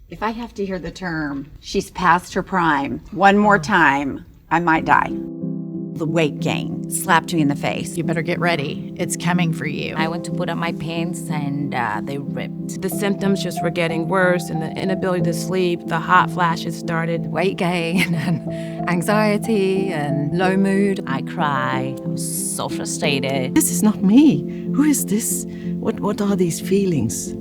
If I have to hear the term, she's past her prime, one more time, I might die. The weight gain slapped me in the face. You better get ready. It's coming for you. I went to put on my pants and they ripped. The symptoms just were getting worse, and the inability to sleep, the hot flashes started. Weight gain and anxiety and low mood. I cry. I was so frustrated. This is not me. Who is this? What are these feelings?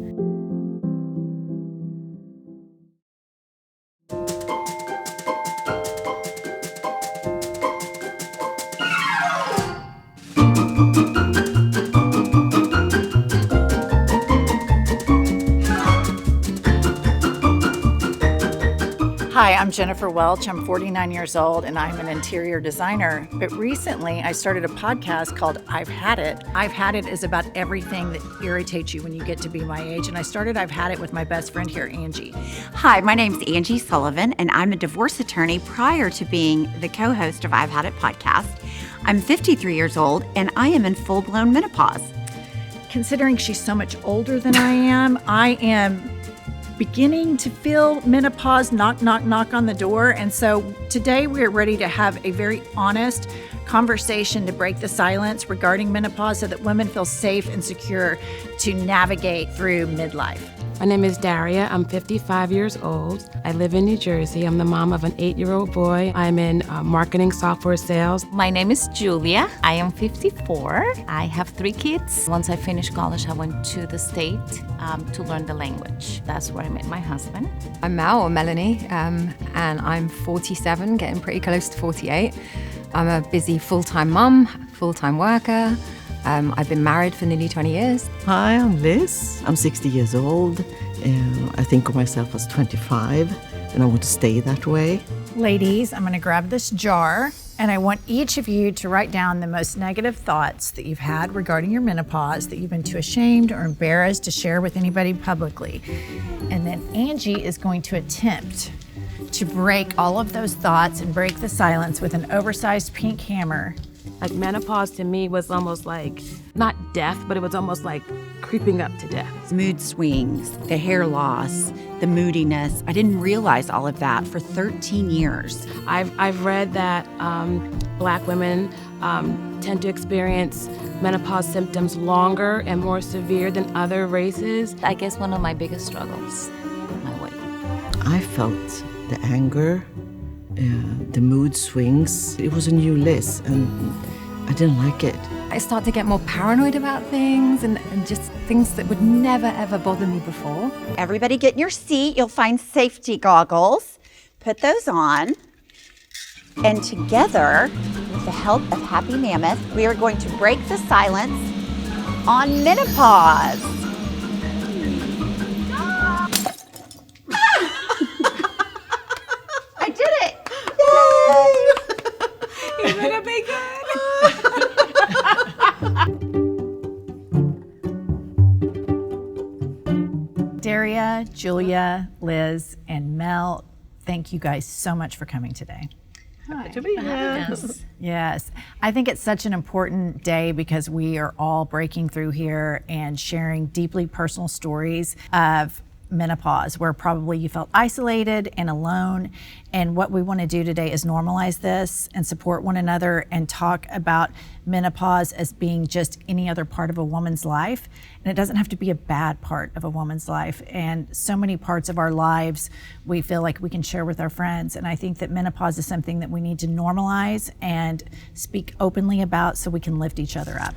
Hi, I'm Jennifer Welch. I'm 49 years old and I'm an interior designer. But recently I started a podcast called I've Had It. I've Had It is about everything that irritates you when you get to be my age. And I started I've Had It with my best friend here, Angie. Hi, my name's Angie Sullivan, and I'm a divorce attorney prior to being the co-host of I've Had It podcast. I'm 53 years old, and I am in full-blown menopause. Considering she's so much older than I am beginning to feel menopause knock, knock, knock on the door. And so today we're ready to have a very honest conversation to break the silence regarding menopause so that women feel safe and secure to navigate through midlife. My name is Daria. I'm 55 years old. I live in New Jersey. I'm the mom of an 8-year-old boy. I'm in marketing software sales. My name is Julia. I am 54. I have 3 kids. Once I finished college, I went to the state to learn the language. That's where I met my husband. I'm Mel, or Melanie, and I'm 47, getting pretty close to 48. I'm a busy full-time mum, full-time worker. I've been married for nearly 20 years. Hi, I'm Liz. I'm 60 years old. I think of myself as 25, and I want to stay that way. Ladies, I'm going to grab this jar, and I want each of you to write down the most negative thoughts that you've had regarding your menopause that you've been too ashamed or embarrassed to share with anybody publicly. And then Angie is going to attempt to break all of those thoughts and break the silence with an oversized pink hammer. Like menopause to me was almost like, not death, but it was almost like creeping up to death. Mood swings, the hair loss, the moodiness. I didn't realize all of that for 13 years. I've read that Black women tend to experience menopause symptoms longer and more severe than other races. I guess one of my biggest struggles, my weight. I felt the anger, the mood swings. It was a new Liz, and I didn't like it. I start to get more paranoid about things and just things that would never, ever bother me before. Everybody get in your seat. You'll find safety goggles. Put those on. And together, with the help of Happy Mammoth, we are going to break the silence on menopause. I did it! Yay! You're gonna be good. Daria, Julia, Liz, and Mel, thank you guys so much for coming today. To be here. Yes, I think it's such an important day because we are all breaking through here and sharing deeply personal stories of menopause, where probably you felt isolated and alone. And what we want to do today is normalize this and support one another and talk about menopause as being just any other part of a woman's life. And it doesn't have to be a bad part of a woman's life. And so many parts of our lives we feel like we can share with our friends. And I think that menopause is something that we need to normalize and speak openly about so we can lift each other up.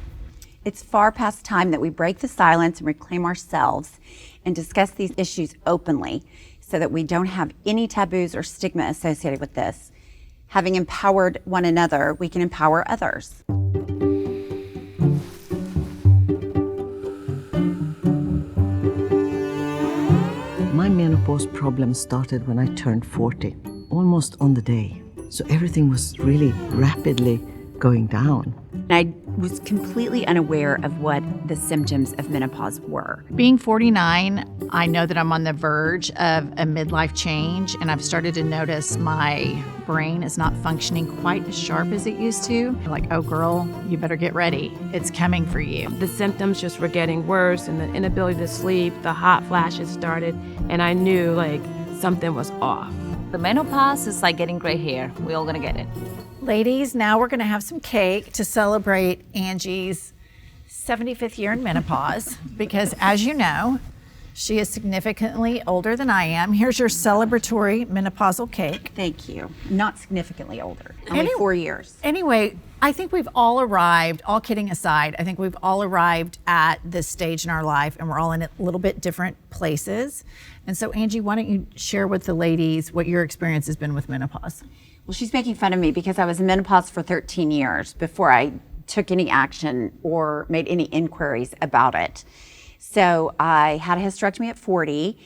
It's far past time that we break the silence and reclaim ourselves and discuss these issues openly so that we don't have any taboos or stigma associated with this. Having empowered one another, we can empower others. My menopause problem started when I turned 40, almost on the day. So everything was really rapidly going down. I was completely unaware of what the symptoms of menopause were. Being 49, I know that I'm on the verge of a midlife change, and I've started to notice my brain is not functioning quite as sharp as it used to. Like, oh girl, you better get ready. It's coming for you. The symptoms just were getting worse, and the inability to sleep, the hot flashes started, and I knew, like, something was off. The menopause is like getting gray hair. We're all gonna get it. Ladies, now we're going to have some cake to celebrate Angie's 75th year in menopause because, as you know, she is significantly older than I am. Here's your celebratory menopausal cake. Thank you. Not significantly older, only 4 years. Anyway, I think we've all arrived, all kidding aside, I think we've all arrived at this stage in our life and we're all in a little bit different places. And so, Angie, why don't you share with the ladies what your experience has been with menopause? Well, she's making fun of me because I was in menopause for 13 years before I took any action or made any inquiries about it. So I had a hysterectomy at 40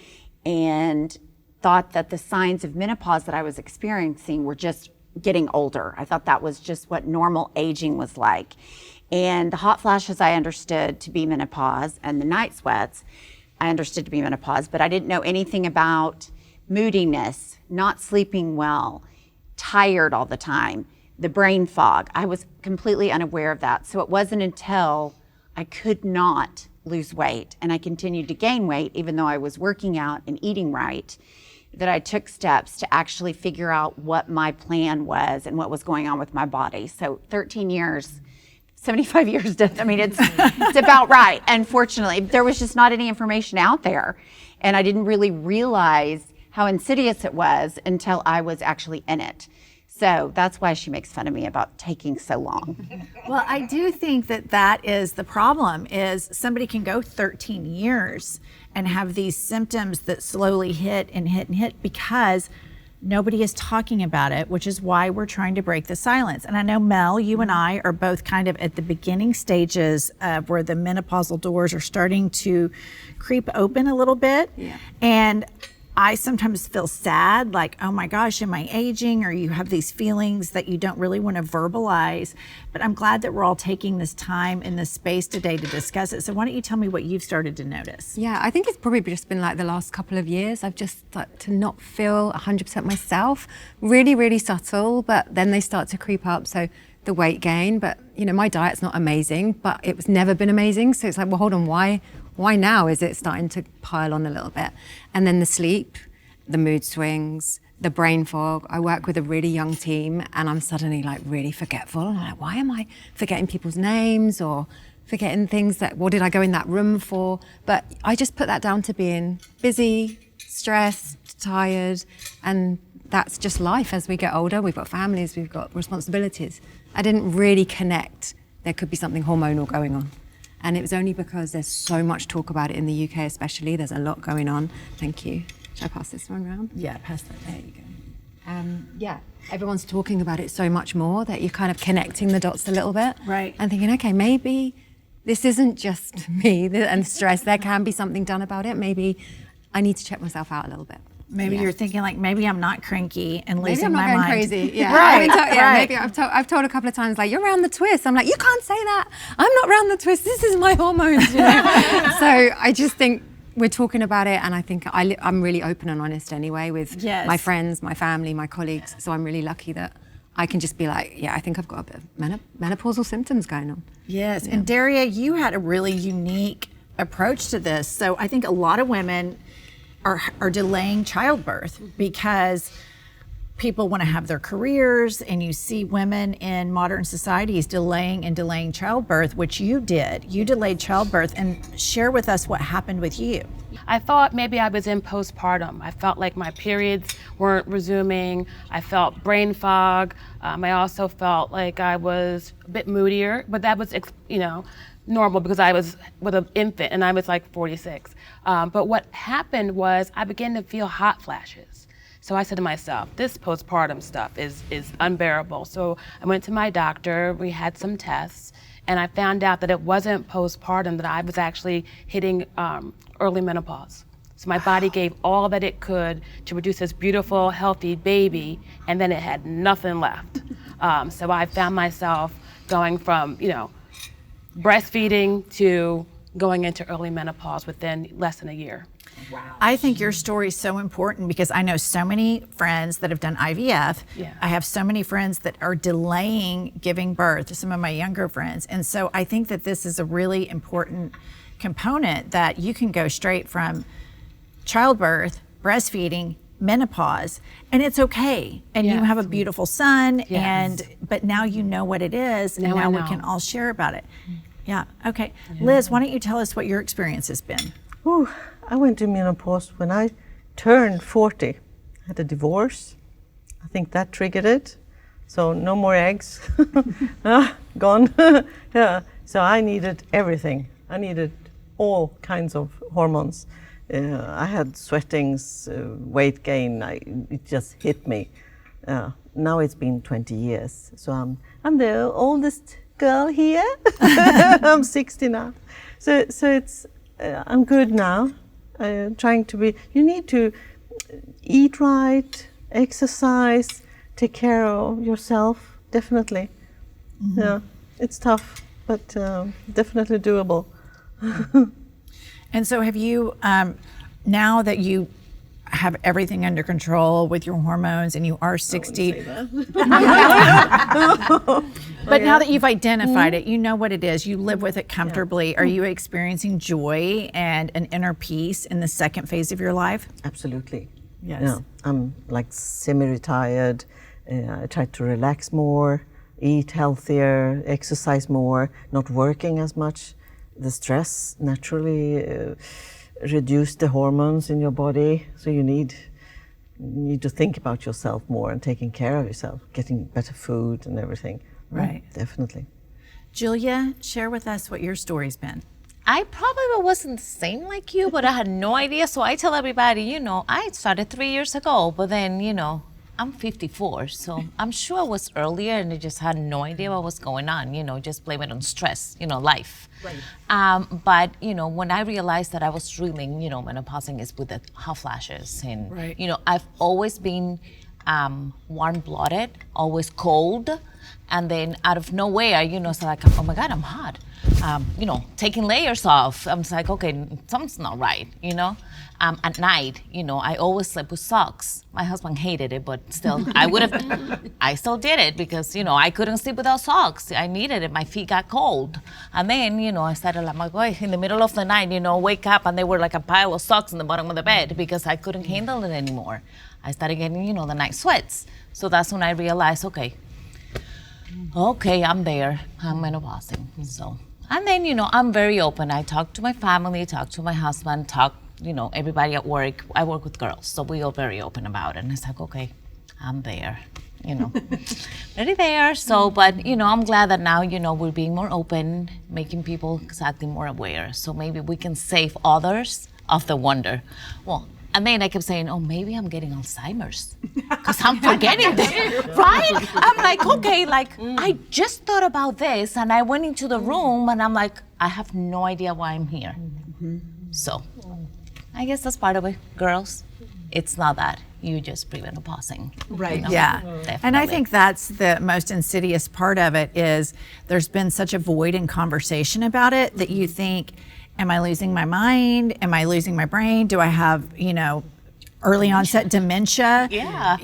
and thought that the signs of menopause that I was experiencing were just getting older. I thought that was just what normal aging was like. And the hot flashes I understood to be menopause, and the night sweats I understood to be menopause, but I didn't know anything about moodiness, not sleeping well, tired all the time, the brain fog. I was completely unaware of that. So it wasn't until I could not lose weight and I continued to gain weight, even though I was working out and eating right, that I took steps to actually figure out what my plan was and what was going on with my body. So 13 years, 75 years, I mean, it's about right. Unfortunately, there was just not any information out there. And I didn't really realize how insidious it was until I was actually in it. So that's why she makes fun of me about taking so long. Well, I do think that that is the problem, is somebody can go 13 years and have these symptoms that slowly hit and hit and hit because nobody is talking about it, which is why we're trying to break the silence. And I know, Mel, you and I are both kind of at the beginning stages of where the menopausal doors are starting to creep open a little bit. Yeah. And I sometimes feel sad, like, oh my gosh, am I aging? Or you have these feelings that you don't really want to verbalize. But I'm glad that we're all taking this time in this space today to discuss it. So why don't you tell me what you've started to notice? Yeah, I think it's probably just been like the last couple of years. I've just started to not feel 100% myself. Really, really subtle, but then they start to creep up. So the weight gain, but you know, my diet's not amazing, but it was never been amazing. So it's like, well, hold on, why now is it starting to pile on a little bit? And then the sleep, the mood swings, the brain fog. I work with a really young team and I'm suddenly like really forgetful. I'm like, why am I forgetting people's names or forgetting things that, what did I go in that room for? But I just put that down to being busy, stressed, tired, and that's just life as we get older. We've got families, we've got responsibilities. I didn't really connect there could be something hormonal going on. And it was only because there's so much talk about it in the UK especially. There's a lot going on. Thank you. Should I pass this one around? Yeah, pass that. There you go. Yeah, everyone's talking about it so much more that you're kind of connecting the dots a little bit. Right. And thinking, okay, maybe this isn't just me and stress. There can be something done about it. Maybe I need to check myself out a little bit. Maybe you're thinking like, maybe I'm not cranky and losing maybe I'm not my going mind. crazy. Yeah, Right, right. Maybe I've told a couple of times like, you're around the twist. I'm like, you can't say that. I'm not around the twist. This is my hormones. You know? So I just think we're talking about it, and I think I'm really open and honest anyway with my friends, my family, my colleagues. So I'm really lucky that I can just be like, yeah, I think I've got a bit of menopausal symptoms going on. Yes, and Daria, you had a really unique approach to this. So I think a lot of women are delaying childbirth because people want to have their careers, and you see women in modern societies delaying childbirth, which you did. You delayed childbirth, and share with us what happened with you. I thought maybe I was in postpartum. I felt like my periods weren't resuming. I felt brain fog. I also felt like I was a bit moodier, but that was, normal because I was with an infant and I was like 46. But what happened was I began to feel hot flashes. So I said to myself, this postpartum stuff is unbearable. So I went to my doctor, we had some tests, and I found out that it wasn't postpartum, that I was actually hitting early menopause. So my body gave all that it could to produce this beautiful, healthy baby, and then it had nothing left. So I found myself going from, breastfeeding to going into early menopause within less than a year. Wow. I think your story is so important because I know so many friends that have done IVF. Yeah. I have so many friends that are delaying giving birth, some of my younger friends. And so I think that this is a really important component, that you can go straight from childbirth, breastfeeding, menopause, and it's okay, and you Yes. have a beautiful son, Yes. but now you know what it is, and Now I now we know. can all share about it. Yeah, okay. Liz, why don't you tell us what your experience has been? Ooh, I went to menopause when I turned 40. I had a divorce. I think that triggered it. So no more eggs. Gone. Yeah. So I needed everything. I needed all kinds of hormones. I had sweatings, weight gain. It just hit me. Now it's been 20 years. So I'm the oldest girl here. I'm 60 now. So it's I'm good now. Trying to be. You need to eat right, exercise, take care of yourself. Definitely. Yeah, it's tough, but definitely doable. And so have you, now that you have everything under control with your hormones and you are 60, but now that you've identified it, you know what it is, you live with it comfortably, are you experiencing joy and an inner peace in the second phase of your life? Absolutely. Yes. Yeah, I'm like semi-retired. I try to relax more, eat healthier, exercise more, not working as much. The stress naturally reduce the hormones in your body, so you need to think about yourself more and taking care of yourself, getting better food and everything. Right. Definitely. Julia, share with us what your story's been. I probably wasn't the same like you, but I had no idea. So I tell everybody, I started 3 years ago, but then, I'm 54, so I'm sure it was earlier and I just had no idea what was going on, just blame it on stress, life. Right. But, when I realized that I was struggling, menopausing is with the hot flashes and, Right. I've always been warm-blooded, always cold, and then out of nowhere, it's like, oh my God, I'm hot. Taking layers off, I'm just like, okay, something's not right, At night, I always slept with socks. My husband hated it, but still, I still did it because, I couldn't sleep without socks. I needed it, my feet got cold. And then, I started like, in the middle of the night, wake up and they were like a pile of socks in the bottom of the bed because I couldn't handle it anymore. I started getting, the night sweats. So that's when I realized, okay, I'm there, I'm menopausing, so. And then, I'm very open. I talk to my family, talk to my husband, everybody at work. I work with girls, so we are very open about it. And it's like, okay, I'm there, already there. So, but, I'm glad that now, we're being more open, making people exactly more aware. So maybe we can save others of the wonder. Well, and then I kept saying, oh, maybe I'm getting Alzheimer's because I'm forgetting this, right? I'm like, okay, I just thought about this and I went into the room and I'm like, I have no idea why I'm here. So I guess that's part of it, girls. It's not that, you just premenopausing. Right. Yeah. Definitely. And I think that's the most insidious part of it is there's been such a void in conversation about it that you think, am I losing my mind? Am I losing my brain? Do I have, early onset dementia? Yeah.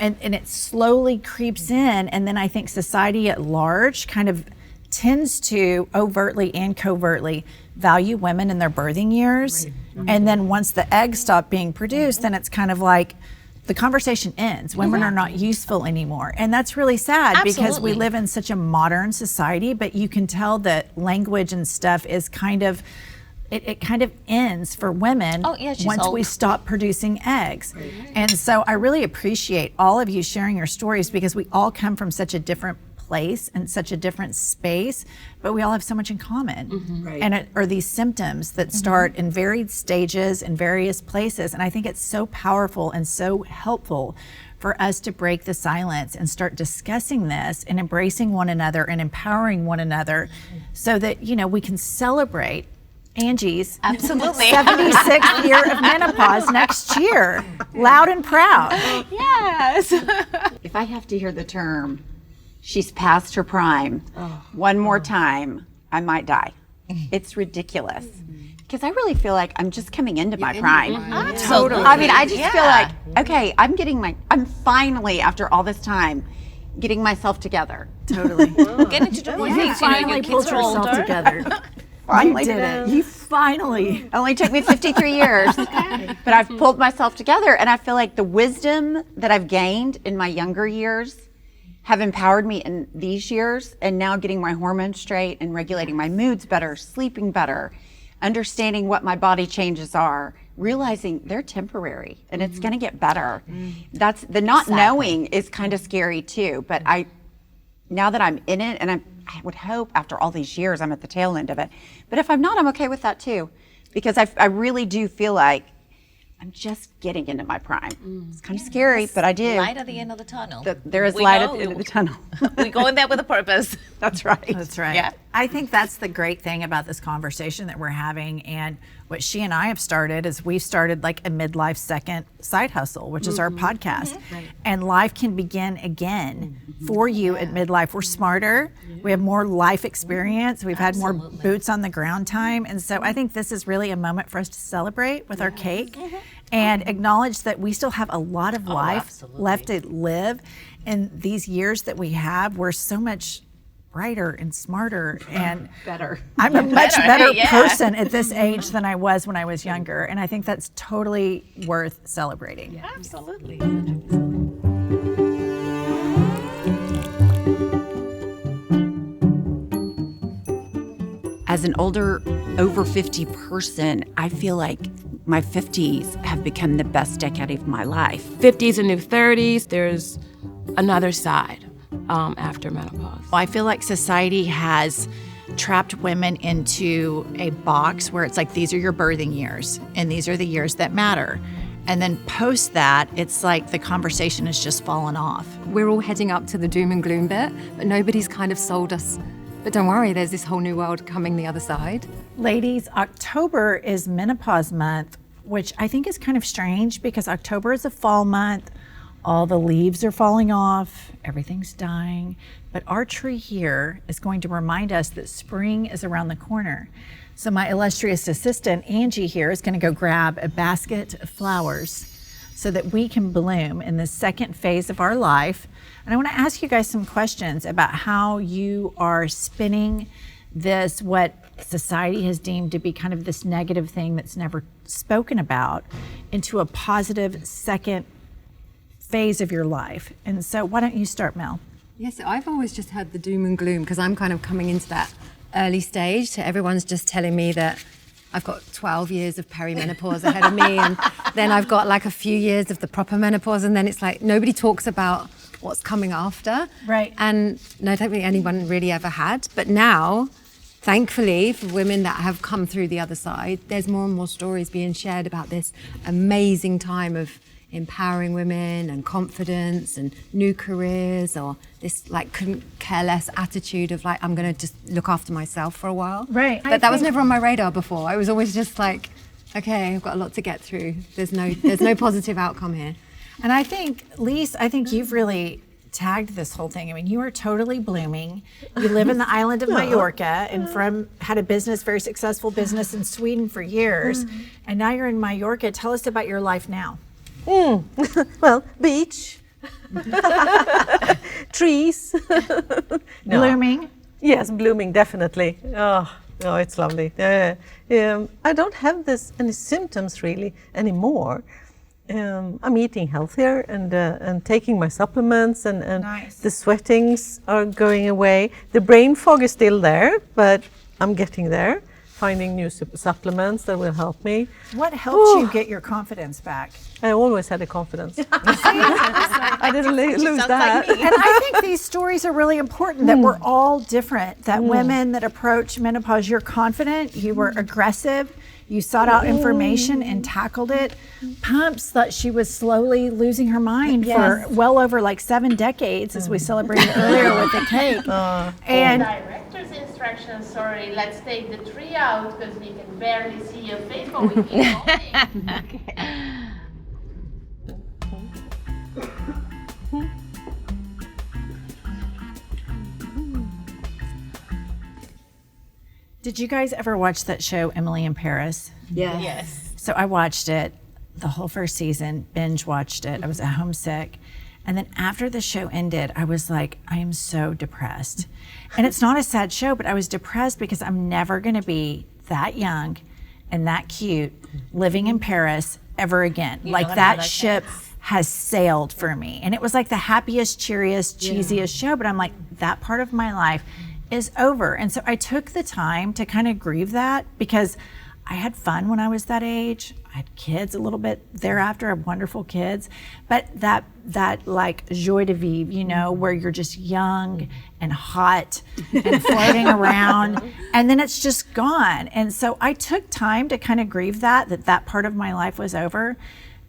And it slowly creeps in. And then I think society at large kind of tends to overtly and covertly value women in their birthing years. Right. And then once the eggs stop being produced, then it's kind of like the conversation ends. Women are not useful anymore. And that's really sad because we live in such a modern society, but you can tell that language and stuff is kind of, it kind of ends for women once we stop producing eggs. Right. And so I really appreciate all of you sharing your stories because we all come from such a different place and such a different space, but we all have so much in common. Right. And it are these symptoms that start in varied stages in various places. And I think it's so powerful and so helpful for us to break the silence and start discussing this and embracing one another and empowering one another so that, we can celebrate Angie's 76th year of menopause next year, loud and proud. Yes. If I have to hear the term, she's past her prime, one more time, I might die. It's ridiculous. Because I really feel like I'm just coming into my prime. Totally. I mean, I just feel like, okay, I'm finally, after all this time, getting myself together. Totally. Getting to the point You finally pulled yourself together. finally did it. You finally. It only took me 53 years, but I've pulled myself together, and I feel like the wisdom that I've gained in my younger years have empowered me in these years, and now getting my hormones straight and regulating my moods better, sleeping better, understanding what my body changes are, realizing they're temporary and it's going to get better. That's the not knowing is kind of scary too, but now that I'm in it, and I would hope after all these years I'm at the tail end of it, but if I'm not, I'm okay with that too, because I really do feel like I'm just getting into my prime. It's kind of scary, but I do. Light at the end of the tunnel. There is light at the end of the tunnel. We go in there with a purpose. That's right. That's right. Yeah. I think that's the great thing about this conversation that we're having, and what she and I have started is we've started like a midlife second side hustle, which is our podcast. And life can begin again for you at midlife. We're smarter. We have more life experience. We've had more boots on the ground time. And so I think this is really a moment for us to celebrate with our cake and acknowledge that we still have a lot of life left to live. And these years that we have, we're so much brighter and smarter and Better. I'm a much better person at this age than I was when I was younger. And I think that's totally worth celebrating. Yeah, absolutely. As an older, over 50 person, I feel like my 50s have become the best decade of my life. 50s and new 30s, there's another side after menopause. I feel like society has trapped women into a box where it's like, these are your birthing years and these are the years that matter. And then post that, it's like the conversation has just fallen off. We're all heading up to the doom and gloom bit, but nobody's kind of sold us. But don't worry, there's this whole new world coming the other side. Ladies, October is menopause month, which I think is kind of strange because October is a fall month. All the leaves are falling off, everything's dying. But our tree here is going to remind us that spring is around the corner. So my illustrious assistant, Angie here, is gonna go grab a basket of flowers so that we can bloom in the second phase of our life. And I wanna ask you guys some questions about how you are spinning this, what society has deemed to be kind of this negative thing that's never spoken about, into a positive second phase of your life. And so why don't you start, Mel? Yes, I've always just had the doom and gloom because I'm kind of coming into that early stage. So everyone's just telling me that I've got 12 years of perimenopause ahead of me, and then I've got like a few years of the proper menopause, and then it's like nobody talks about what's coming after. Right. And no, I don't think anyone really ever had. But now, thankfully, for women that have come through the other side, there's more and more stories being shared about this amazing time of empowering women and confidence and new careers, or this like couldn't care less attitude of like, I'm gonna just look after myself for a while. Right. But that was never on my radar before. I was always just like, okay, I've got a lot to get through. There's no positive outcome here. And I think, Lise, I think you've really tagged this whole thing. I mean, you are totally blooming. You live in the island of Mallorca and had a business, very successful business in Sweden for years. And now you're in Mallorca. Tell us about your life now. Well, beach, trees. No. Blooming? Yes, blooming, definitely. Oh, it's lovely. I don't have any symptoms really anymore. I'm eating healthier and taking my supplements, and Nice. The sweatings are going away. The brain fog is still there, but I'm getting there, finding new supplements that will help me. What helped you get your confidence back? I always had a confidence. I didn't lose that. And I think these stories are really important, that we're all different, that women that approach menopause, you're confident, you were aggressive, you sought out information and tackled it. Pumps thought she was slowly losing her mind for well over like 7 decades, as we celebrated earlier with the cake. And Director's instructions, sorry, let's take the tree out because we can barely see your face, but we keep going. did you guys ever watch that show, Emily in Paris? Yes. So I watched it, the whole first season, binge watched it. I was at home sick. And then after the show ended, I was like, I am so depressed. And it's not a sad show, but I was depressed because I'm never going to be that young and that cute living in Paris ever again. Like that ship has sailed for me. And it was like the happiest, cheeriest, cheesiest show, but I'm like, that part of my life is over. And so I took the time to kind of grieve that because I had fun when I was that age. I had kids a little bit thereafter. I have wonderful kids. But that like joie de vivre, you know, where you're just young and hot and floating around, and then it's just gone. And so I took time to kind of grieve that part of my life was over.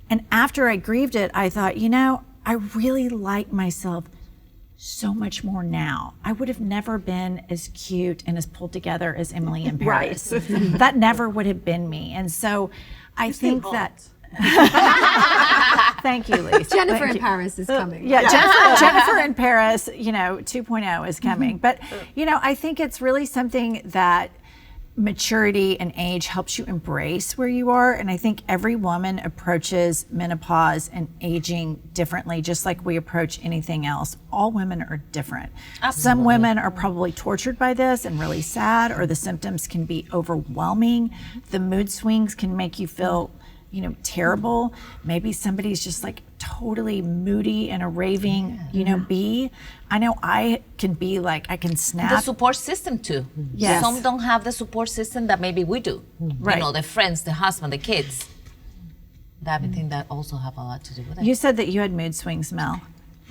And after I grieved it, I thought, you know, I really like myself so much more now. I would have never been as cute and as pulled together as Emily in Paris. That never would have been me. And so I think that. Thank you, Lise. Jennifer in Paris is coming. Yeah, Jennifer in Paris, you know, 2.0 is coming. But, you know, I think it's really something that maturity and age helps you embrace where you are. And I think every woman approaches menopause and aging differently, just like we approach anything else. All women are different. Absolutely. Some women are probably tortured by this and really sad, or the symptoms can be overwhelming. The mood swings can make you feel, you know, terrible. Maybe somebody's just like totally moody and a raving, you know, bee. I know I can be like, I can snap. The support system too. Yes. Some don't have the support system that maybe we do. Right. You know, the friends, the husband, the kids. I think that also have a lot to do with it. You said that you had mood swings, Mel.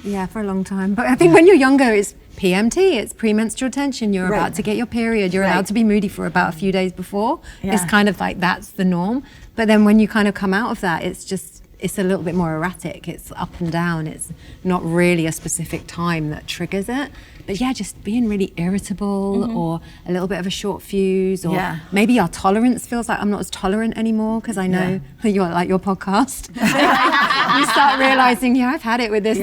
Yeah, for a long time. But I think when you're younger, it's PMT, it's premenstrual tension. You're about to get your period. You're allowed to be moody for about a few days before. Yeah. It's kind of like that's the norm. But then when you kind of come out of that, it's a little bit more erratic. It's up and down. It's not really a specific time that triggers it. But yeah, just being really irritable or a little bit of a short fuse, or maybe our tolerance feels like I'm not as tolerant anymore because I know you're like your podcast. You start realizing, I've had it with this.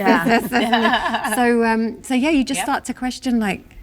So yeah, you just start to question like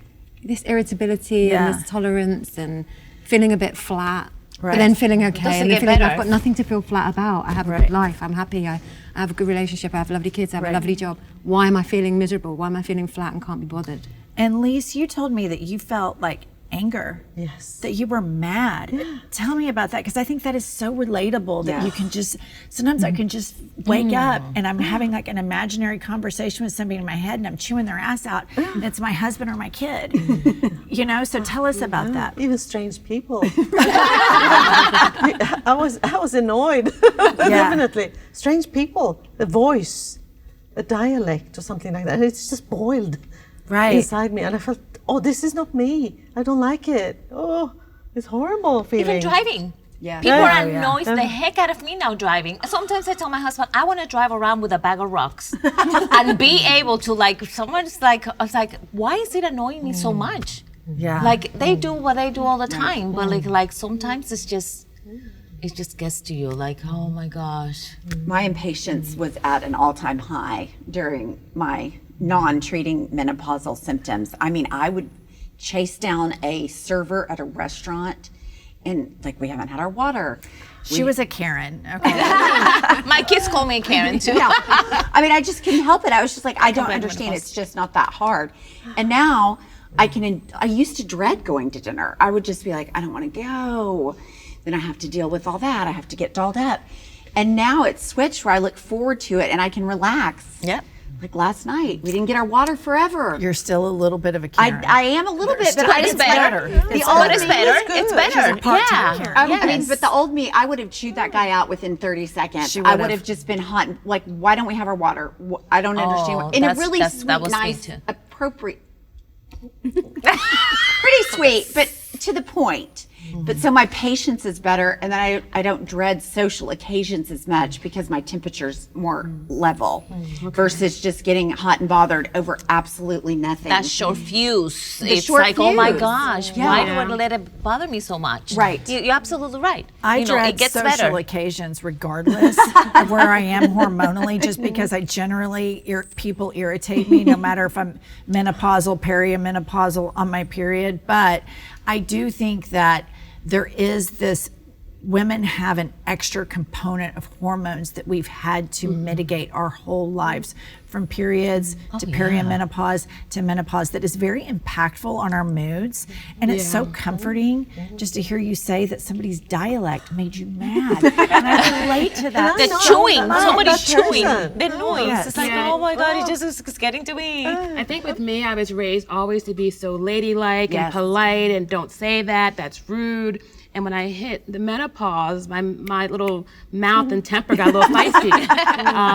this irritability and this tolerance and feeling a bit flat. Right. But then feeling okay, and then feeling I've got nothing to feel flat about. I have a good life, I'm happy, I have a good relationship, I have lovely kids, I have a lovely job. Why am I feeling miserable? Why am I feeling flat and can't be bothered? And Lise, you told me that you felt like anger. Yes. That you were mad. Tell me about that, because I think that is so relatable that you can just, sometimes I can just wake up and I'm having like an imaginary conversation with somebody in my head and I'm chewing their ass out and it's my husband or my kid. You know, so tell us about that. Even strange people. I was annoyed, definitely. Strange people, a voice, a dialect or something like that. It's just boiled inside me, and I felt, oh, this is not me. I don't like it. Oh, it's horrible feeling. Even driving. Yeah. People are annoyed the heck out of me now driving. Sometimes I tell my husband, I want to drive around with a bag of rocks and be able to, like, someone's like, I was like, why is it annoying me so much? Yeah. Like, they do what they do all the time, but like sometimes it just gets to you, like, oh my gosh. My impatience was at an all-time high during my non-treating menopausal symptoms. I mean, I would chase down a server at a restaurant and like, we haven't had our water. She was a Karen. Okay. My kids call me Karen too. I mean, I just couldn't help it. I was just like, I don't understand. It's just not that hard. And now I used to dread going to dinner. I would just be like, I don't want to go. Then I have to deal with all that. I have to get dolled up. And now it's switched where I look forward to it and I can relax. Yep. Like last night, we didn't get our water forever. You're still a little bit of a Karen. I am a little bit, but it's better. It's better. It's better. Yeah. I mean, but the old me, I would have chewed that guy out within 30 seconds. I would have just been hot. Like, why don't we have our water? I don't understand. In a really sweet, nice, appropriate, pretty sweet, but to the point. But so my patience is better, and then I don't dread social occasions as much because my temperature's more level versus just getting hot and bothered over absolutely nothing. That short fuse. It's like, oh my gosh, why do I let it bother me so much? Right. You're absolutely right. I dread social occasions regardless of where I am hormonally, just because I generally, people irritate me no matter if I'm menopausal, perimenopausal, on my period. But I do think that there is this women have an extra component of hormones that we've had to mitigate our whole lives, from periods to perimenopause to menopause, that is very impactful on our moods. And it's so comforting just to hear you say that somebody's dialect made you mad. And I relate to that. The chewing, somebody's chewing, the noise. Yes. It's like, oh my God, it's getting to me. I think with me, I was raised always to be so ladylike and polite and don't say that, that's rude. And when I hit the menopause, my little mouth and temper got a little feisty.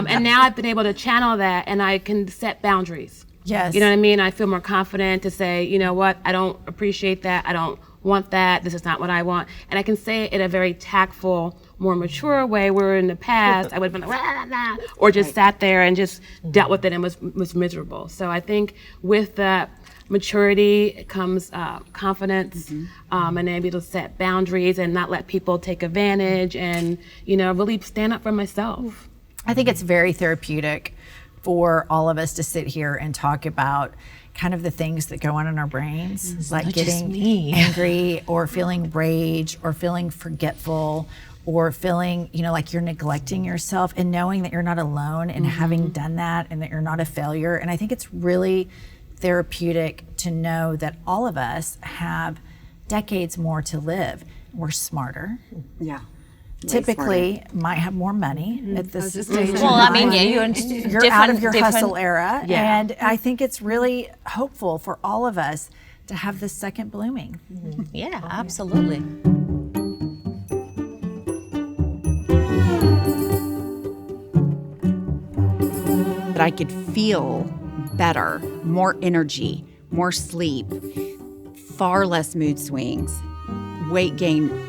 And now I've been able to channel that, and I can set boundaries. Yes. You know what I mean? I feel more confident to say, you know what, I don't appreciate that. I don't want that. This is not what I want. And I can say it in a very tactful, more mature way, where in the past I would have been like, rah, rah, rah, or just sat there and just dealt with it and was miserable. So I think with that maturity comes confidence, and able to set boundaries and not let people take advantage, and really stand up for myself. I think it's very therapeutic for all of us to sit here and talk about kind of the things that go on in our brains, like getting angry or feeling rage or feeling forgetful or feeling, like you're neglecting yourself, and knowing that you're not alone in having done that and that you're not a failure. And I think it's really therapeutic to know that all of us have decades more to live. We're smarter. Yeah. Typically might have more money at this stage. Well, I mean, you're out of your hustle era. And I think it's really hopeful for all of us to have this second blooming. Yeah, absolutely. That I could feel better, more energy, more sleep, far less mood swings. Weight gain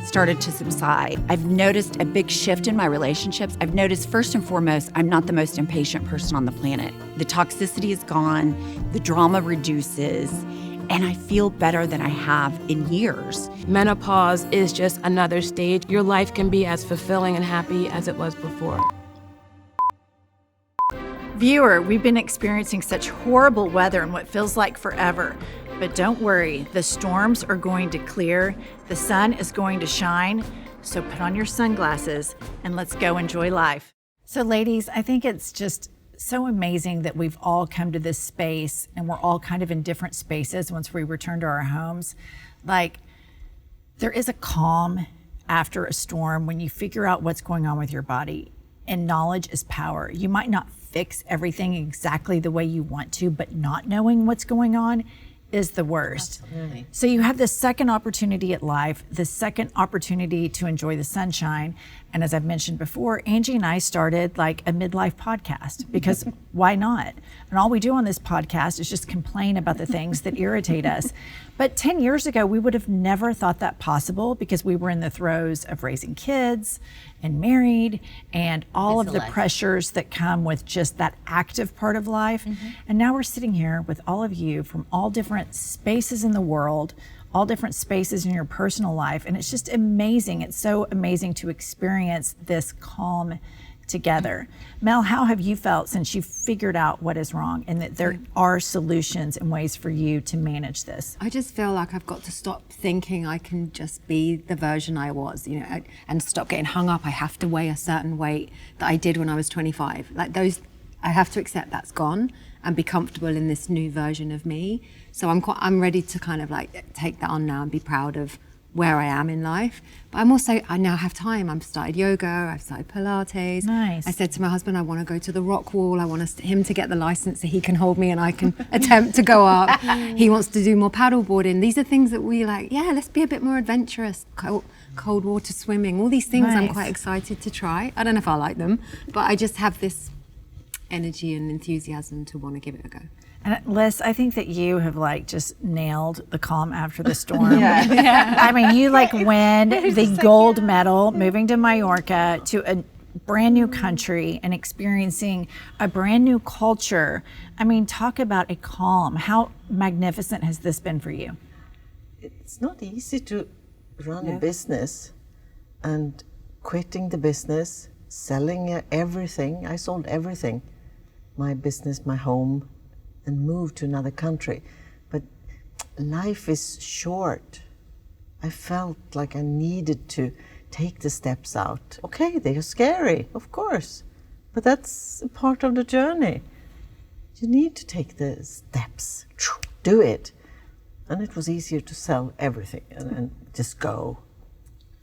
started to subside. I've noticed a big shift in my relationships. I've noticed, first and foremost, I'm not the most impatient person on the planet. The toxicity is gone, the drama reduces, and I feel better than I have in years. Menopause is just another stage. Your life can be as fulfilling and happy as it was before. Viewer, we've been experiencing such horrible weather and what feels like forever. But don't worry, the storms are going to clear, the sun is going to shine, so put on your sunglasses and let's go enjoy life. So ladies, I think it's just so amazing that we've all come to this space, and we're all kind of in different spaces once we return to our homes. Like, there is a calm after a storm when you figure out what's going on with your body, and knowledge is power. You might not fix everything exactly the way you want to, but not knowing what's going on is the worst. Absolutely. So you have this second opportunity at life, the second opportunity to enjoy the sunshine. And as I've mentioned before, Angie and I started like a midlife podcast because why not? And all we do on this podcast is just complain about the things that irritate us. But 10 years ago, we would have never thought that possible because we were in the throes of raising kids and married and all of the pressures that come with just that active part of life. And now we're sitting here with all of you from all different spaces in the world, all different spaces in your personal life. And it's just amazing. It's so amazing to experience this calm together. Mel, how have you felt since you've figured out what is wrong and that there are solutions and ways for you to manage this? I just feel like I've got to stop thinking I can just be the version I was, and stop getting hung up. I have to weigh a certain weight that I did when I was 25. Like those, I have to accept that's gone and be comfortable in this new version of me. So I'm ready to kind of like take that on now and be proud of where I am in life. But I now have time. I've started yoga, I've started Pilates. Nice. I said to my husband, I want to go to the rock wall. I want him to get the license so he can hold me and I can attempt to go up. He wants to do more paddle boarding. These are things that we like, let's be a bit more adventurous. Cold water swimming, all these things I'm quite excited to try. I don't know if I like them, but I just have this energy and enthusiasm to want to give it a go. And Liz, I think that you have like just nailed the calm after the storm. I mean, you like win the gold medal moving to Mallorca to a brand new country and experiencing a brand new culture. I mean, talk about a calm. How magnificent has this been for you? It's not easy to run a business and quitting the business, selling everything. I sold everything, my business, my home, and moved to another country. But life is short, I felt like I needed to take the steps out. Okay, they are scary, of course, but that's a part of the journey. You need to take the steps, do it. And it was easier to sell everything and just go.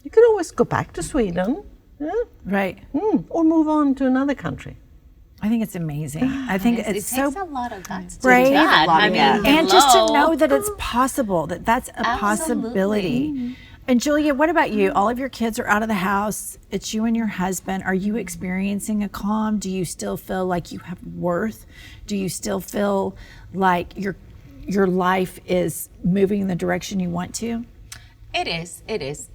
You could always go back to Sweden, yeah? Right. Or move on to another country. I think it's amazing. I think it's it so takes a lot of guts to brave. do that. I mean, And just to hello. know that it's possible, that that's a possibility. And Julia, what about you? All of your kids are out of the house. It's you and your husband. Are you experiencing a calm? Do you still feel like you have worth? Do you still feel like your life is moving in the direction you want to? It is.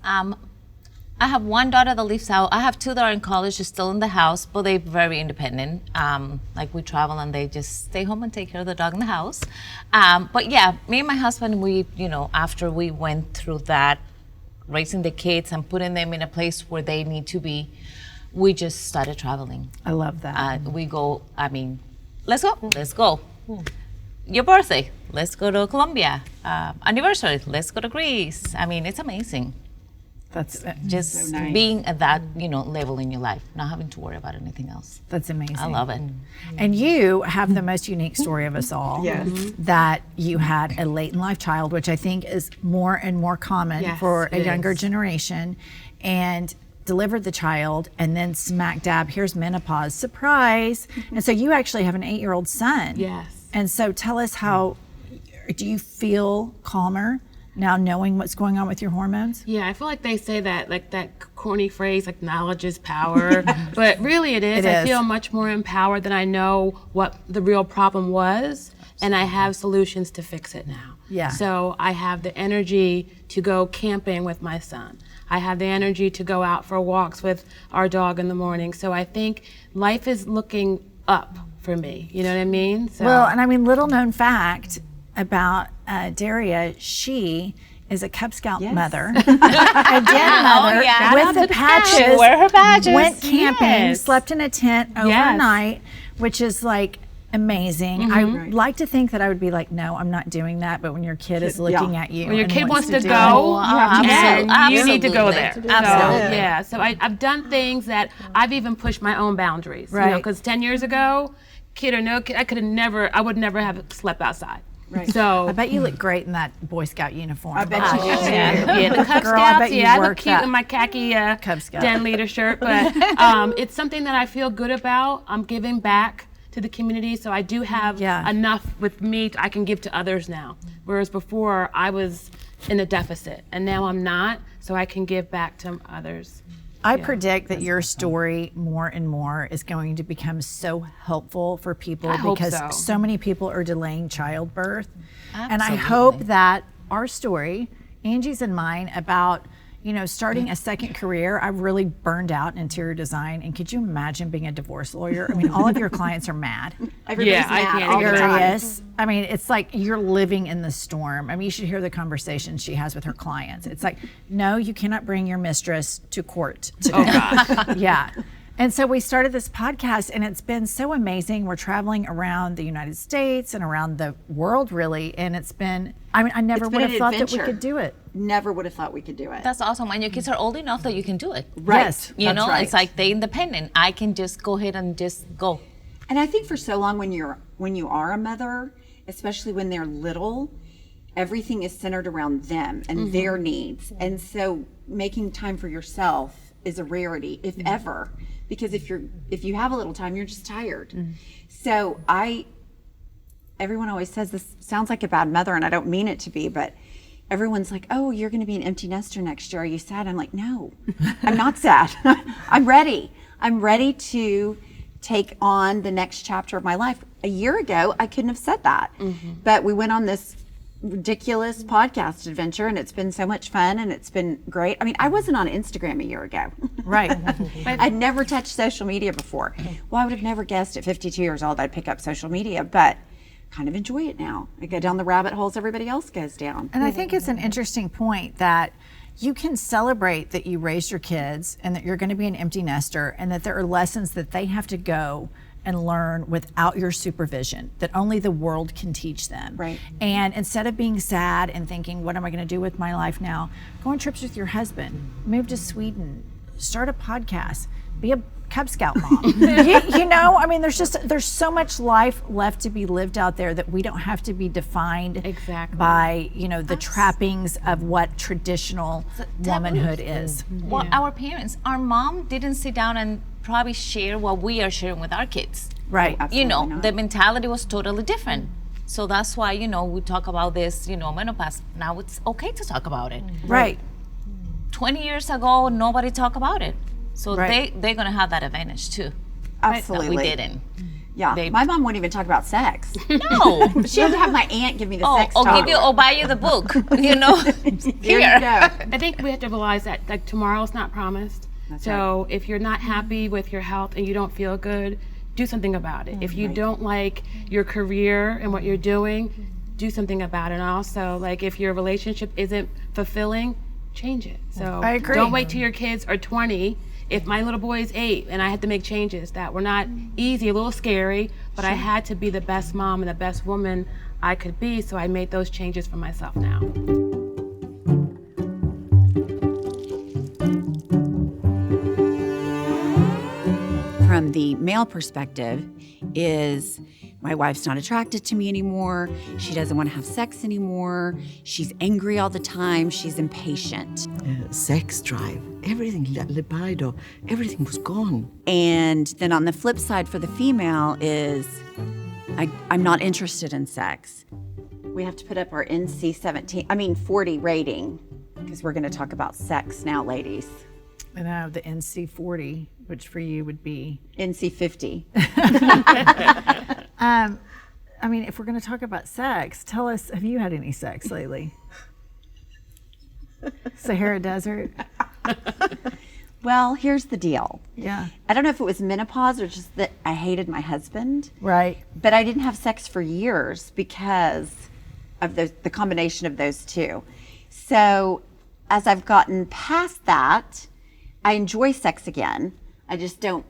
I have one daughter that lives out. I have two that are in college, just still in the house, but they're very independent. Like we travel and they just stay home and take care of the dog in the house. But yeah, me and my husband, we, after we went through that, raising the kids and putting them in a place where they need to be, we just started traveling. I love that. We go, let's go. Your birthday, let's go to Colombia. Anniversary, let's go to Greece. It's amazing. That's Just So nice. being at that, level in your life, not having to worry about anything else. That's amazing. I love it. And you have the most unique story of us all. Yes. That you had a late in life child, which I think is more and more common Yes, for a it younger is. generation, and delivered the child, and then smack dab, here's menopause, surprise. And so you actually have an 8-year-old son. Yes. And so tell us do you feel calmer now knowing what's going on with your hormones? Yeah, I feel like they say that, like that corny phrase, like knowledge is power, but really it is. It I is. feel much more empowered than I know what the real problem was, and I have solutions to fix it now. Yeah. So I have the energy to go camping with my son. I have the energy to go out for walks with our dog in the morning. So I think life is looking up for me. You know what I mean? So, Well, and little known fact about Daria, she is a Cub Scout mother, a den mother yeah. with the patches, Wear her badges. went camping, Yes. slept in a tent overnight, which is like amazing. I like to think that I would be like, no, I'm not doing that. But when your kid is looking at you, when your and kid wants to do go, it, you have to absolutely. you need to go there. Absolutely. So, yeah. So I've done things that I've even pushed my own boundaries. Right. Because 10 years ago, kid or no kid, I would never have slept outside. Right. So I bet you look great in that Boy Scout uniform. I bet you do. yeah, the Cub Girl, I bet Scouts. you Yeah, I look work cute that in my khaki Cub Scout. den leader shirt, but it's something that I feel good about. I'm giving back to the community, so I do have enough with me I can give to others now. Whereas before I was in a deficit, and now I'm not, so I can give back to others. I predict that your story more and more is going to become so helpful for people I hope because so. many people are delaying childbirth. And I hope that our story, Angie's and mine, about starting a second career. I've really burned out in interior design, and could you imagine being a divorce lawyer? All of your clients are mad. Everybody's Yeah, I mad can't all the even time. Furious. It's like you're living in the storm. You should hear the conversations she has with her clients. It's like, no, you cannot bring your mistress to court today. Oh God. Yeah. And so we started this podcast, and it's been so amazing. We're traveling around the United States and around the world, really. And it's been, I never It's would been have an thought that we adventure. could do it. Never would have thought we could do it. That's awesome. And your kids are old enough that you can do it. Right. Yes. You That's know, right. it's like they're independent. I can just go ahead and just go. And I think for so long when you are a mother, especially when they're little, everything is centered around them and their needs. And so making time for yourself is a rarity, if ever, because if you have a little time, you're just tired. So everyone always says this sounds like a bad mother, and I don't mean it to be, but everyone's like, oh, you're going to be an empty nester next year. Are you sad? I'm like, no, I'm not sad. I'm ready. I'm ready to take on the next chapter of my life. A year ago, I couldn't have said that. But we went on this ridiculous podcast adventure, and it's been so much fun, and it's been great. I wasn't on Instagram a year ago. Right. I'd never touched social media before. Well, I would have never guessed at 52 years old I'd pick up social media, but kind of enjoy it now. I go down the rabbit holes everybody else goes down. And I think it's an interesting point that you can celebrate that you raised your kids and that you're going to be an empty nester, and that there are lessons that they have to go and learn without your supervision, that only the world can teach them. Right. And instead of being sad and thinking, what am I going to do with my life now? Go on trips with your husband, move to Sweden, start a podcast, be a Cub Scout mom. you know, I mean, there's so much life left to be lived out there that we don't have to be defined by, you know, the trappings of what traditional womanhood is. Well, our parents, our mom didn't sit down and probably share what we are sharing with our kids. Right. You know, the mentality was totally different. So that's why, you know, we talk about this, you know, menopause. Now it's okay to talk about it. Right. 20 years ago, nobody talked about it. So Right. they're gonna have that advantage too. Absolutely. That we didn't. Yeah, my mom wouldn't even talk about sex. No. She had to have my aunt give me the sex or talk. give you, or buy you the book. You know, Here you go. I think we have to realize that like tomorrow's not promised. So if you're not happy with your health and you don't feel good, do something about it. If you don't like your career and what you're doing, do something about it. And also, like, if your relationship isn't fulfilling, change it. So I agree. Don't wait till your kids are 20. If my little boy is 8 and I had to make changes that were not easy, a little scary, but I had to be the best mom and the best woman I could be, so I made those changes for myself now. From the male perspective is my wife's not attracted to me anymore. She doesn't want to have sex anymore. She's angry all the time. She's impatient. Sex drive, everything, libido, everything was gone. And then on the flip side for the female is I'm not interested in sex. We have to put up our NC 40 rating because we're going to talk about sex now, ladies. And I have the NC 40, which for you would be NC 50. I mean, if we're going to talk about sex, tell us, have you had any sex lately? Sahara Desert? Well, here's the deal. Yeah. I don't know if it was menopause or just that I hated my husband. Right. But I didn't have sex for years because of the combination of those two. So as I've gotten past that, I enjoy sex again. I just don't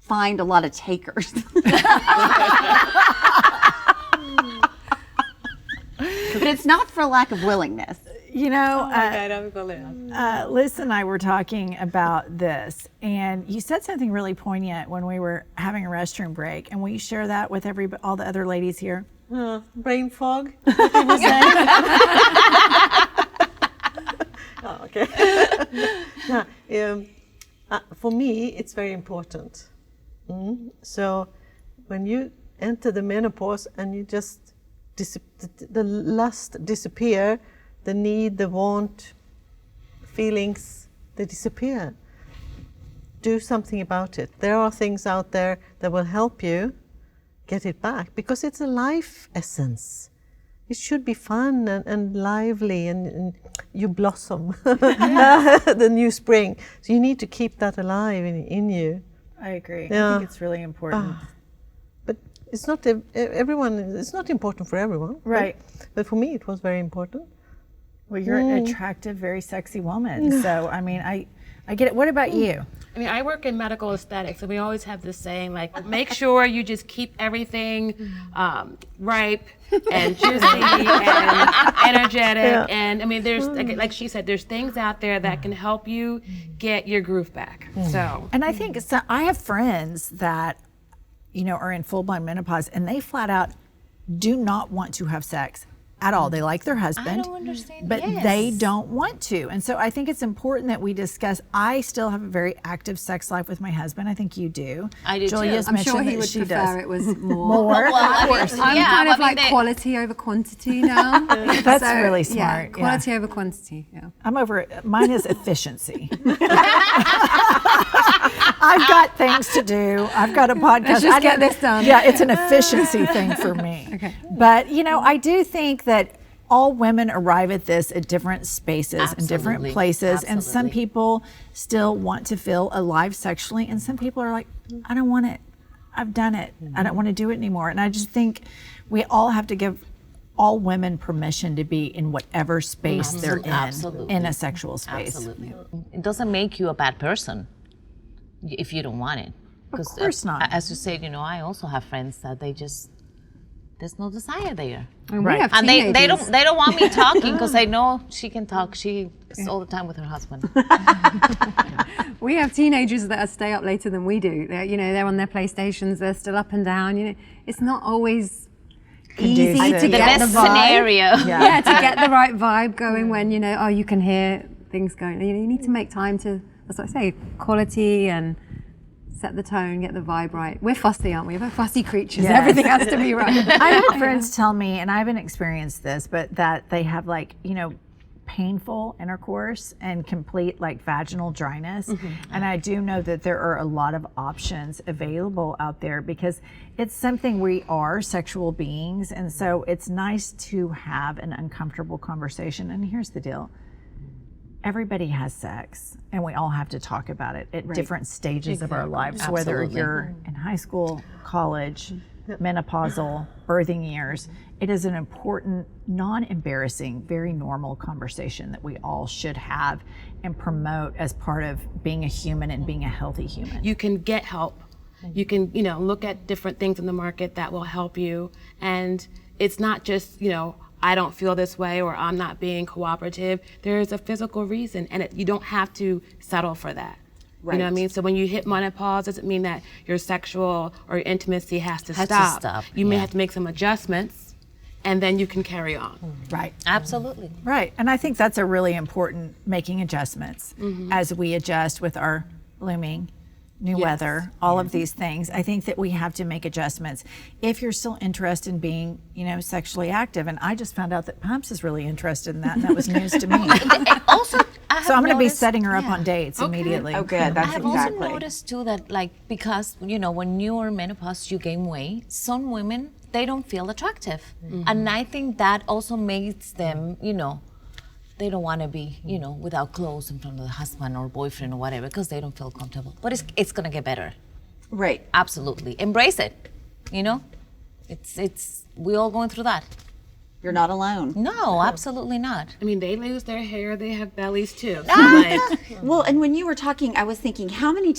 find a lot of takers. But it's not for lack of willingness. You know, Liz and I were talking about this, and you said something really poignant when we were having a restroom break. And will you share that with all the other ladies here? Brain fog. What did you say? Oh, okay. For me, it's very important. So when you enter the menopause and you just the lust disappear, the need, the want, feelings, they disappear. Do something about it. There are things out there that will help you get it back because it's a life essence. It should be fun and lively and you blossom, the new spring. So you need to keep that alive in you. I agree. Yeah. I think it's really important. But it's not everyone. It's not important for everyone. Right. But for me, it was very important. Well, you're an attractive, very sexy woman. So, I mean, I get it. What about you? I mean, I work in medical aesthetics, and we always have this saying, like, make sure you just keep everything ripe and juicy and energetic. Yeah. And I mean, there's, like she said, there's things out there that can help you get your groove back. So, and I think I have friends that, you know, are in full-blown menopause, and they flat out do not want to have sex at all. They like their husband, I don't understand. but they don't want to. And so I think it's important that we discuss. I still have a very active sex life with my husband. I think you do. I do Julia's too. I'm mentioned sure he that would she prefer does. it was more. Well, of course. I'm kind of like quality over quantity now. That's really smart. Yeah, quality over quantity. Yeah. I'm over it. Mine is efficiency. I've got things to do. I've got a podcast. Let's just get this done. Yeah, it's an efficiency thing for me. Okay. But, you know, I do think that all women arrive at this at different spaces and different Absolutely. places. And some Absolutely. people still want to feel alive sexually, and some people are like, I don't want it. I've done it. I don't want to do it anymore. And I just think we all have to give all women permission to be in whatever space they're in a sexual space. Absolutely. It doesn't make you a bad person if you don't want it. Of course not. As you said, I also have friends that there's no desire there. And we have And they teenagers. don't want me talking because they know she can talk. She is all the time with her husband. We have teenagers that stay up later than we do. They're on their PlayStations. They're still up and down. It's not always easy to The get the best vibe. scenario. Yeah, to get the right vibe going when you can hear things going. You need to make time to, that's what I say, quality and set the tone, get the vibe right. We're fussy, aren't we? We're fussy creatures. Yes. Everything has to be right. I've had friends tell me, and I haven't experienced this, but that they have painful intercourse and complete vaginal dryness. And I do know that there are a lot of options available out there because it's something, we are sexual beings, and so it's nice to have an uncomfortable conversation. And here's the deal. Everybody has sex, and we all have to talk about it at different stages of our lives, whether you're in high school, college, menopausal, birthing years. It is an important, non-embarrassing, very normal conversation that we all should have and promote as part of being a human and being a healthy human. You can get help. You can, look at different things in the market that will help you. And it's not just, I don't feel this way or I'm not being cooperative. There is a physical reason, and you don't have to settle for that. Right. You know what I mean? So when you hit menopause, doesn't mean that your sexual or your intimacy has to Has to stop. stop, You may yeah. have to make some adjustments, and then you can carry on. Right. Absolutely. Right. And I think that's a really important, making adjustments as we adjust with our blooming, new weather, all of these things. I think that we have to make adjustments. If you're still interested in being, sexually active, and I just found out that Pumps is really interested in that, and that was news to me. Also, So I'm going to be setting her up on dates immediately. Oh, good. That's I have exactly. also noticed too that because when you are menopause you gain weight, some women they don't feel attractive, and I think that also makes them they don't want to be without clothes in front of the husband or boyfriend or whatever because they don't feel comfortable. But it's gonna get better. Right. Absolutely, embrace it. It's we all going through that. You're not alone. No, absolutely not. I mean, they lose their hair, they have bellies too. So Well, and when you were talking, I was thinking, how many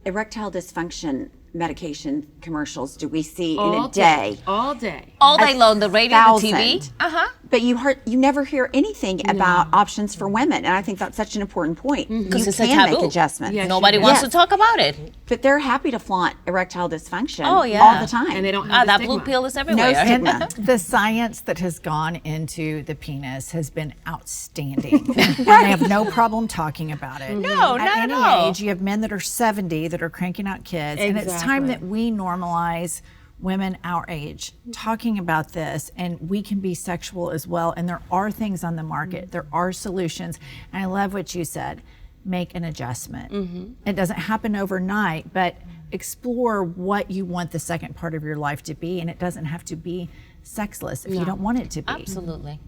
erectile dysfunction medication commercials do we see in a day? All day. All day long, the radio, the TV. 1,000. But you never hear anything about options for women, and I think that's such an important point. Because You it's a can taboo. make adjustments. Yes, Nobody you wants Yes. to talk about it. But they're happy to flaunt erectile dysfunction Oh, yeah. all the time. And they don't have the That stigma. blue pill is no everywhere. stigma. The science that has gone into the penis has been outstanding. And they have no problem talking about it. No, at not any at all. age, you have men that are 70 that are cranking out kids. And it's time that we normalize women our age talking about this, and we can be sexual as well. And there are things on the market, there are solutions. And I love what you said, make an adjustment. It doesn't happen overnight, but explore what you want the second part of your life to be, and it doesn't have to be sexless if you don't want it to be. Absolutely.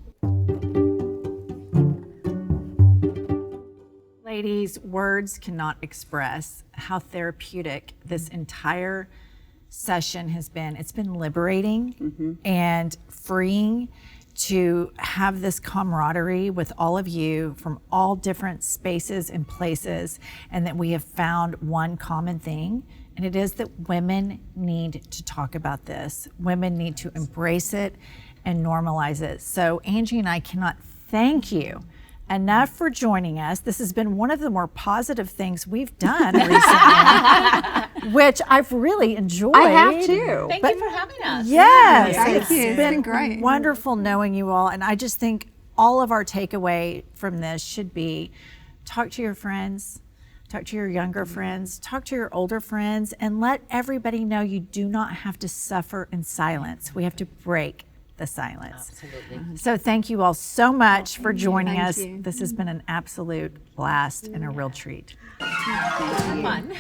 Ladies, words cannot express how therapeutic this entire session has been. It's been liberating and freeing to have this camaraderie with all of you from all different spaces and places, and that we have found one common thing, and it is that women need to talk about this. Women need to embrace it and normalize it. So Angie and I cannot thank you enough for joining us. This has been one of the more positive things we've done recently, which I've really enjoyed. I have too. Thank you for having us. Yes, Thank it's you. It's been great. wonderful knowing you all. And I just think all of our takeaway from this should be talk to your friends, talk to your younger friends, talk to your older friends, and let everybody know you do not have to suffer in silence. We have to break the silence. Absolutely. So thank you all so much for joining Thank us. you. This has been an absolute blast and a real treat. Fun.